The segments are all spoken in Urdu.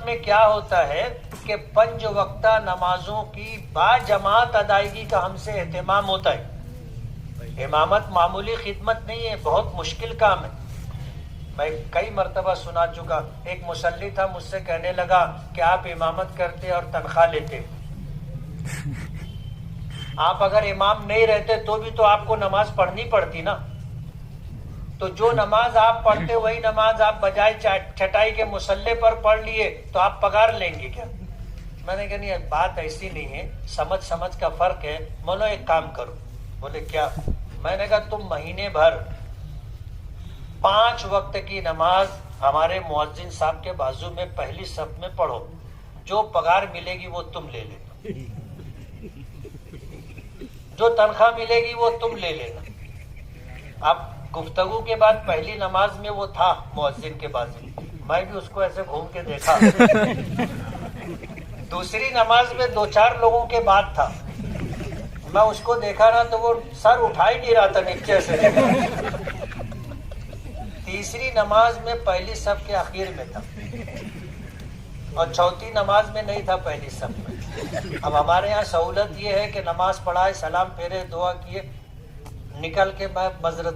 میں کیا ہوتا ہے کہ 5 وقتہ نمازوں کی با جماعت ادائیگی کا ہم سے اہتمام ہوتا ہے. امامت معمولی خدمت نہیں ہے، بہت مشکل کام ہے. میں کئی مرتبہ سنا چکا، ایک مصلی تھا مجھ سے کہنے لگا کہ آپ امامت کرتے اور تنخواہ لیتے، آپ اگر امام نہیں رہتے تو بھی تو آپ کو نماز پڑھنی پڑتی نا، تو جو نماز آپ پڑھتے وہی نماز آپ بجائے چٹائی کے مصلی پر پڑھ لیے تو آپ پگار لیں گے کیا؟ میں نے کہا نہیں، بات ایسی نہیں ہے، سمجھ کا فرق ہے. بولو ایک کام کرو. بولے کیا؟ میں نے کہا تم مہینے بھر 5 وقت کی نماز ہمارے مؤذن صاحب کے بازو میں پہلی صف میں پڑھو، جو پگار ملے گی وہ تم لے لینا، جو تنخواہ ملے گی وہ تم لے لینا. اب گفتگو کے بعد پہلی نماز میں وہ تھا مؤذن کے بازو، میں بھی اس کو ایسے گھوم کے دیکھا. دوسری نماز میں 2-4 لوگوں کے بعد تھا، میں اس کو دیکھا نا تو وہ سر اٹھا ہی نہیں رہا تھا نیچے سے. تیسری نماز میں پہلی صف کے آخر میں تھا اور چوتھی نماز میں نہیں تھا پہلی صف میں. اب ہمارے یہاں سہولت یہ ہے کہ نماز پڑھائے، سلام پھیرے، دعا کیے، نکل کے میں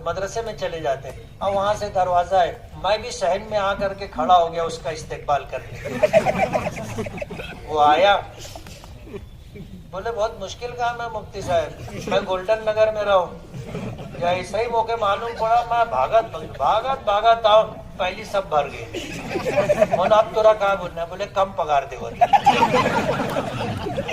مدرسے میں چلے جاتے، اور وہاں سے دروازہ ہے، میں بھی صحن میں آ کر کے کھڑا ہو گیا اس کا استقبال کرنے. وہ آیا، بولے بہت مشکل کام ہے مفتی صاحب، میں گولڈن نگر میں رہوں، یا ایسا ہی موقع معلوم پڑا، میں بھاگت آؤ، پہلی سب بھر گئی. بولا اب تورا کہاں بولنا ہے؟ بولے کم پگار دے.